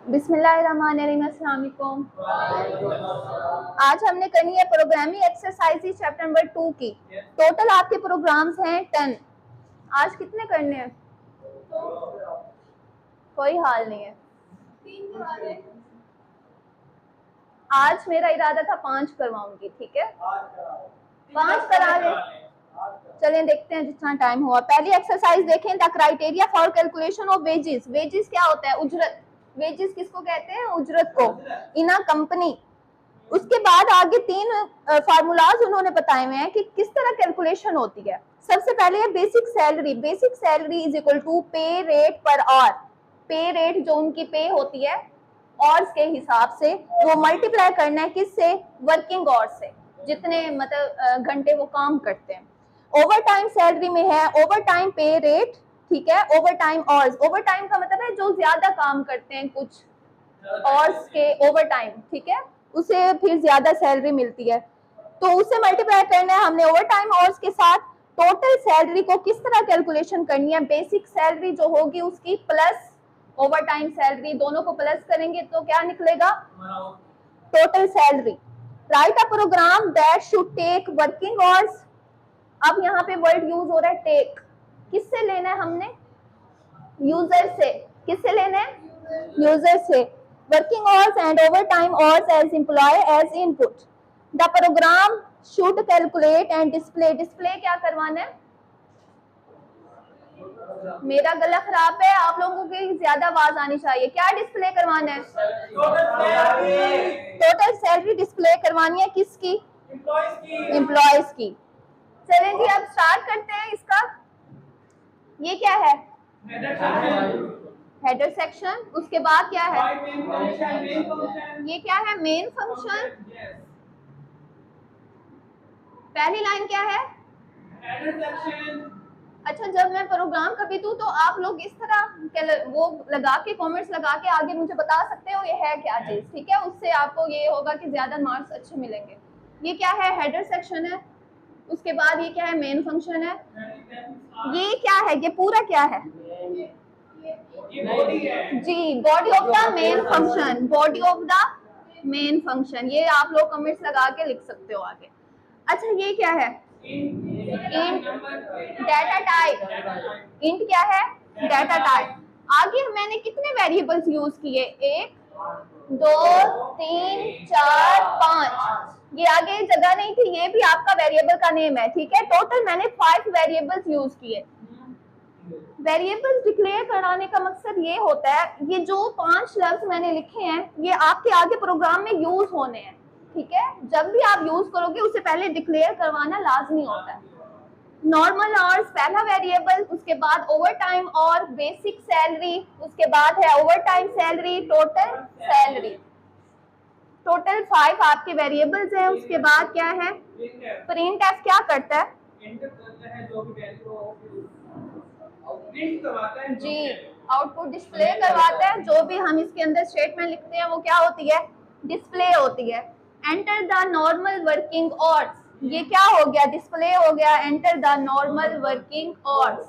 बिस्मिल्लाहिर्रहमानिर्रहीम, अस्सलाम वालेकुम। आज हमने करनी है प्रोग्रामिंग एक्सरसाइज चैप्टर नंबर 2 की। टोटल आपके प्रोग्राम्स हैं 10। आज कितने करने हैं? कोई हाल नहीं है। आज मेरा इरादा था 5 करवाऊंगी, ठीक है? 5 करा ले। चलें देखते हैं जितना टाइम हुआ। पहली एक्सरसाइज देखें, the criteria for calculation of wages. Wages क्या होता है? उजरत। वेजेस किसको कहते हैं? उजरत को, इन अ कंपनी। उसके बाद आगे 3 फार्मूलाज उन्होंने बताए हुए हैं कि किस तरह कैलकुलेशन होती है। सबसे पहले है basic salary. Basic salary is equal to pay rate per hour. Pay rate जो उनकी पे होती है आवर्स के हिसाब से, वो मल्टीप्लाई करना है किससे? वर्किंग आवर्स से, जितने मतलब घंटे वो काम करते हैं। ओवर टाइम सैलरी में है ओवर टाइम पे रेट, ठीक है? Over time hours, over time का मतलब है जो ज्यादा काम करते हैं कुछ आवर्स के ओवर टाइम, ठीक है? उसे फिर ज्यादा सैलरी मिलती है, तो उसे मल्टीप्लाई करना है हमने ओवर टाइम आवर्स के साथ। टोटल सैलरी को किस तरह कैलकुलेशन करनी है? बेसिक सैलरी जो होगी उसकी प्लस ओवर टाइम सैलरी, दोनों को प्लस करेंगे तो क्या निकलेगा? Total salary. Right a program that should take working hours. अब यहाँ पे वर्ड यूज हो रहा है टेक। किससे लेना है हमने? यूजर से। किससे लेना है? यूजर से। Working hours and over time hours as employee as input. The program should calculate and display. Display क्या करवाना है? मेरा गला खराब है, आप लोगों की ज्यादा आवाज आनी चाहिए। क्या डिस्प्ले करवाना है? टोटल सैलरी डिस्प्ले करवानी है किसकी? एम्प्लॉयज की। चलें जी, अब स्टार्ट करते हैं इसका। ये क्या है? Header section. उसके बाद क्या है? ये क्या है? Main function. पहली लाइन क्या है? अच्छा, जब मैं प्रोग्राम करती हूँ तो आप लोग इस तरह वो लगा के कमेंट्स लगा के आगे मुझे बता सकते हो ये है क्या चीज, ठीक है? उससे आपको ये होगा कि ज्यादा मार्क्स अच्छे मिलेंगे। ये क्या है? हेडर सेक्शन है। उसके बाद ये क्या है? मेन फंक्शन है। ये क्या है? ये पूरा क्या है? जी, body of the main function. Body of the main function, ये आप लोग कमेंट्स लगा के लिख सकते हो आगे। अच्छा, ये क्या है? Int data type. इंट क्या है? Data type. आगे मैंने कितने वेरिएबल्स यूज किए? 1 2 3 4 5। ये आगे जगह नहीं थी, ये भी आपका वेरिएबल का नेम है, ठीक है? टोटल मैंने 5 वेरिएबल्स यूज किए। वेरिएबल्स डिक्लेयर कराने का मकसद ये होता है, ये जो 5 लफ्ज मैंने लिखे हैं ये आपके आगे प्रोग्राम में यूज होने हैं, ठीक है? जब भी आप यूज करोगे उससे पहले डिक्लेयर करवाना लाजमी होता है। नॉर्मल आवर्स पहला वेरिएबल, उसके बाद ओवर टाइम और बेसिक सैलरी, उसके बाद है over time salary, total salary. Total 5 आपके वेरिएबल्स हैं। उसके बाद क्या है? प्रिंट एफ क्या करता है? जी, आउटपुट डिस्प्ले करवाता है। जो भी हम इसके अंदर स्टेटमेंट लिखते हैं वो क्या होती है? डिस्प्ले होती है। Enter the normal working hours, ये क्या हो गया? डिस्प्ले हो गया। Enter the normal working hours.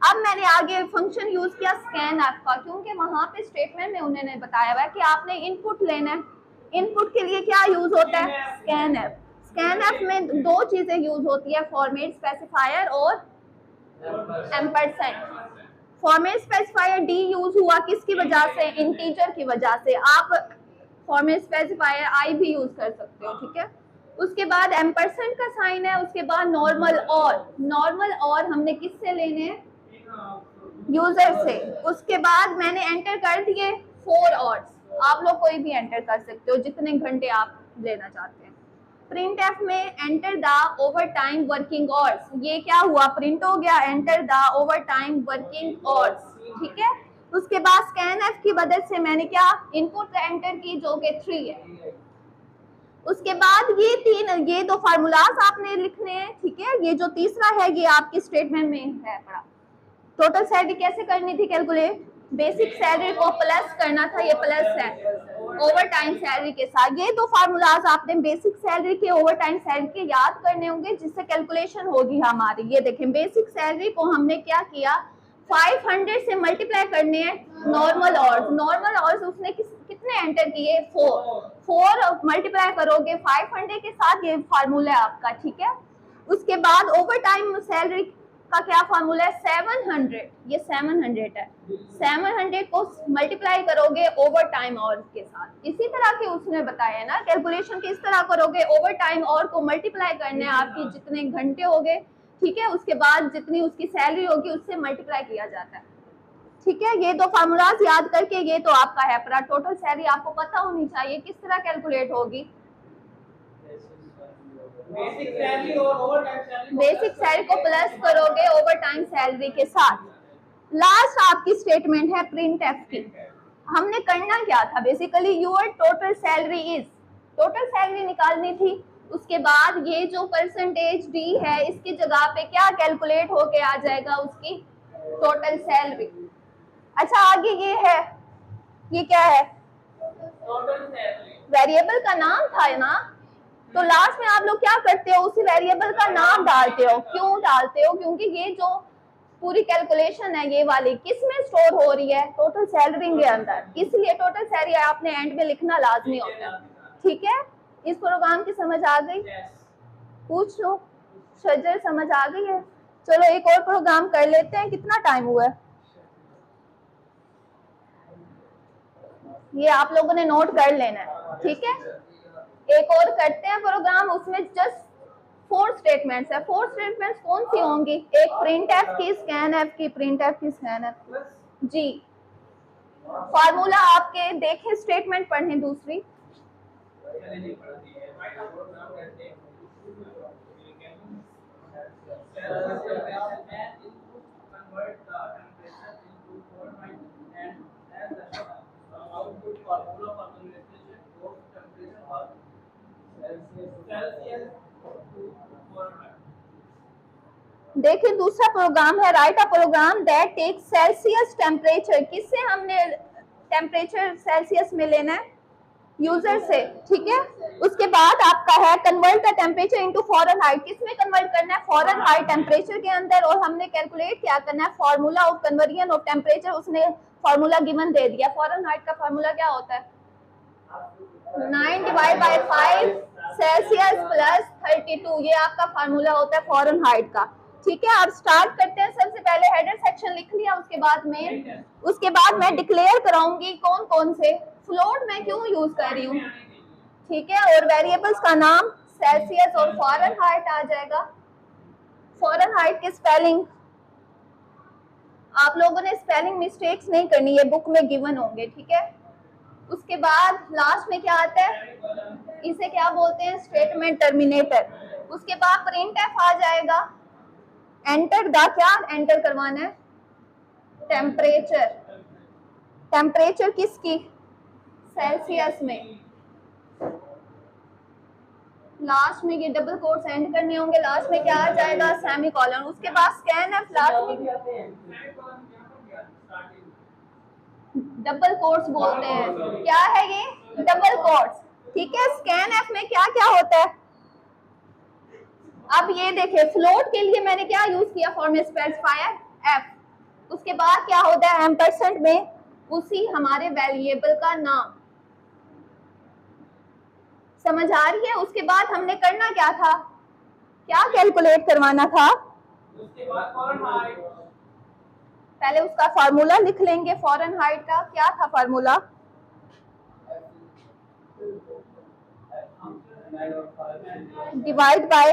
अब मैंने आगे फंक्शन यूज किया स्कैन एफ का, क्योंकि वहां पे स्टेटमेंट में उन्होंने बताया हुआ है कि आपने इनपुट लेना है। इनपुट के लिए क्या यूज होता है? Scan F. स्कैन एफ में 2 चीजें यूज होती है, फॉर्मेट स्पेसिफायर और ampersand. Format specifier D use हुआ किसकी वजह से? इंटीजर की वजह से। आप फॉर्मेट स्पेसिफायर आई भी यूज कर सकते हो, ठीक है? उसके बाद एम्परसेंड का साइन है। उसके बाद नॉर्मल और। नॉर्मल और हमने किससे लेने हैं? यूजर से। उसके बाद मैंने एंटर कर दिए 4 आवर्स। आप लोग कोई भी एंटर कर सकते हो जितने घंटे आप लेना चाहते हैं। प्रिंट एफ में enter the over time working hours, ये क्या हुआ? प्रिंट हो गया। Enter the over time working hours, ठीक है? उसके बाद स्कैन एफ की मदद से मैंने क्या इनपुट एंटर की, जो कि 3 है। उसके बाद ये 2 फार्मूलाज आपने लिखने हैं, ठीक है? ये जो तीसरा है ये आपकी स्टेटमेंट में है पड़ा। टोटल सैलरी कैसे करनी थी कैलकुलेट? बेसिक सैलरी को प्लस करना था, ये प्लस है ओवर टाइम सैलरी के साथ। ये 2 फार्मूलाज आपने बेसिक सैलरी के ओवर टाइम सैलरी के याद करने होंगे, जिससे कैलकुलेशन होगी हमारी। ये देखें, बेसिक सैलरी को हमने क्या किया? 500 से मल्टीप्लाई करने हैं नॉर्मल और उसने कितने एंटर किए 4 मल्टीप्लाई करोगे 500 के साथ, ये फार्मूला है आपका, ठीक है। उसके बाद ओवर टाइम सैलरी का क्या फार्मूला है 700, ये 700 है, 700 को मल्टीप्लाई करोगे ओवर टाइम और के साथ। इसी तरह के उसने बताया ना कैलकुलेशन किस तरह करोगे, ओवर टाइम और को मल्टीप्लाई करने आपकी जितने घंटे हो गए, ठीक है, उसके बाद जितनी उसकी सैलरी होगी उससे मल्टीप्लाई किया जाता है, ठीक है। ये दो फार्मूलाज याद करके, ये तो आपका है पर टोटल सैलरी आपको पता होनी चाहिए किस तरह कैलकुलेट होगी। बेसिक सैलरी और over time salary, basic salary को प्लस करोगे ओवर टाइम सैलरी के साथ। लास्ट आपकी स्टेटमेंट है प्रिंट एफ की। हमने करना क्या था basically, your total salary is, total salary निकालनी थी। उसके बाद ये जो परसेंटेज डी है इसकी जगह पे क्या कैलकुलेट होके आ जाएगा उसकी टोटल सैलरी। अच्छा आगे ये है, ये क्या है टोटल सैलरी, वेरिएबल का नाम था ना, तो लास्ट में आप लोग क्या करते हो उसी वेरिएबल का नाम डालते हो। क्यों डालते हो, क्योंकि ये जो पूरी कैलकुलेशन है ये वाली किस में स्टोर हो रही है, टोटल सैलरी के अंदर, इसलिए टोटल सैलरी आपने एंड में लिखना लाजमी होता है, ठीक है। इस प्रोग्राम की समझ आ गई? पूछ लो, शजर समझ आ गई है? चलो एक और प्रोग्राम कर लेते हैं, कितना टाइम हुआ है ये आप लोगों ने नोट कर लेना है, ठीक है। एक और करते हैं प्रोग्राम, उसमें जस्ट 4 स्टेटमेंट्स है। 4 स्टेटमेंट्स कौन सी होंगी, एक प्रिंट एफ की, स्कैन एफ की, प्रिंट एफ की, स्कैन एफ जी। फार्मूला आपके देखें, स्टेटमेंट पढ़ें दूसरी, देखिए दूसरा प्रोग्राम है right a program that takes Celsius temperature. किससे हमने टेम्परेचर सेल्सियस में लेना है, यूजर से, ठीक है। उसके बाद आपका है convert the temperature into Fahrenheit, किसमें कन्वर्ट करना है फॉरेनहाइट टेम्परेचर के अंदर, और हमने कैलकुलेट क्या करना है formula of conversion of temperature, उसने फॉर्मूला गिवन दे दिया। फॉरेनहाइट का फॉर्मूला क्या होता है 9 डिवाइड बाय 5 सेल्सियस प्लस 32, ये आपका फार्मूला होता है फॉरेनहाइट का, ठीक है। अब स्टार्ट करते हैं। सबसे पहले हेडर सेक्शन लिख लिया, उसके बाद मैं डिक्लेयर कराऊंगी कौन कौन से, फ्लोट मैं क्यों यूज कर रही हूँ, ठीक है, और वेरिएबल्स का नाम सेल्सियस और फॉरेनहाइट आ जाएगा। फॉरेनहाइट की स्पेलिंग आप लोगों ने स्पेलिंग मिस्टेक्स नहीं करनी, ये बुक में गिवन होंगे, ठीक है। उसके बाद लास्ट में क्या आता है, इसे क्या बोलते हैं स्टेटमेंट टर्मिनेटर। उसके बाद प्रिंट एफ आ जाएगा, एंटर द, क्या एंटर करवाना है टेम्परेचर, टेम्परेचर किसकी सेल्सियस में। लास्ट में ये डबल कोट्स एंड करने होंगे, लास्ट में क्या आ जाएगा सेमीकोलन। उसके बाद स्कैन एफ, लास्ट में डबल कोट्स बोलते हैं, क्या है ये डबल कोट्स, ठीक है। स्कैन एफ में क्या क्या होता है, अब ये देखिए फ्लोट के लिए मैंने क्या यूज किया फॉर्मेट स्पेसिफायर एफ, उसके बाद क्या होता है एम्परसेंट में उसी हमारे वेरिएबल का नाम, समझ आ रही है। उसके बाद हमने करना क्या था, क्या कैलकुलेट करवाना था, उसके बाद फॉरेनहाइट, पहले उसका फार्मूला लिख लेंगे फॉरेनहाइट का, क्या था फार्मूला डिवाइड बाय,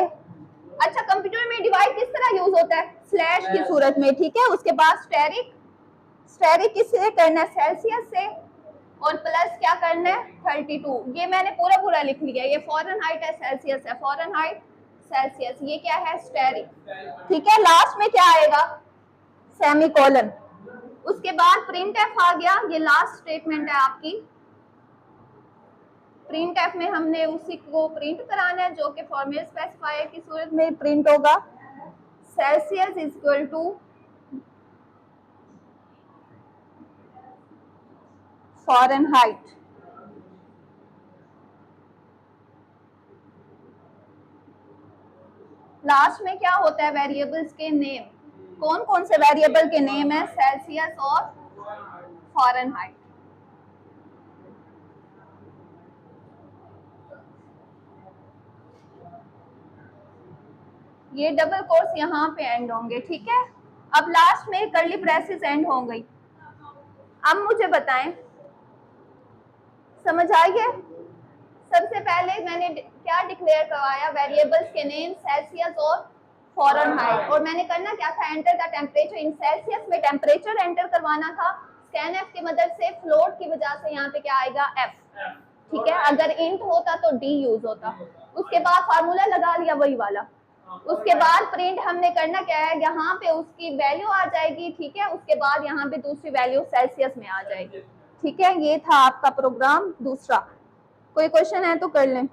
अच्छा कंप्यूटर में डिवाइड किस तरह यूज होता है स्लैश की सूरत में, ठीक है। उसके बाद स्टेरिक, स्टेरिक किससे करना है सेल्सियस से, और प्लस क्या करना है 32, ये मैंने पूरा पूरा लिख लिया। ये फॉरेनहाइट है सेल्सियस है, फॉरेनहाइट सेल्सियस, ये क्या है स्टेरिक, ठीक है। लास्ट में क्या आएगा सेमीकोलन। उसके बाद प्रिंट एफ आ गया, ये लास्ट स्टेटमेंट है आपकी। प्रिंट एफ में हमने उसी को प्रिंट कराना है जो कि फॉर्मेट स्पेसिफायर की सूरत में प्रिंट होगा, Celsius is equal to Fahrenheit. Last में क्या होता है वेरिएबल्स के नेम, कौन कौन से वेरिएबल के नेम है सेल्सियस और फॉरेनहाइट। ये डबल कोर्स यहाँ पे एंड होंगे, ठीक है। अब लास्ट में कर्ली ब्रेसेस एंड हो गई। अब मुझे बताएं, समझ आइए। सबसे पहले मैंने क्या डिक्लेयर करवाया, वेरिएबल्स के नेम सेल्सियस और फॉरेनहाइट, और मैंने करना क्या था, enter the temperature in Celsius में टेम्परेचर एंटर करवाना था। स्कैन एफ की मदद से फ्लोट की वजह से यहाँ पे क्या आएगा, एफ, ठीक है। अगर इंट होता तो डी यूज होता। उसके बाद फार्मूला लगा लिया वही वाला। उसके बाद प्रिंट हमने करना क्या है, यहाँ पे उसकी वैल्यू आ जाएगी, ठीक है। उसके बाद यहाँ पे दूसरी वैल्यू सेल्सियस में आ जाएगी, ठीक है। ये था आपका प्रोग्राम दूसरा। कोई क्वेश्चन है तो कर लें।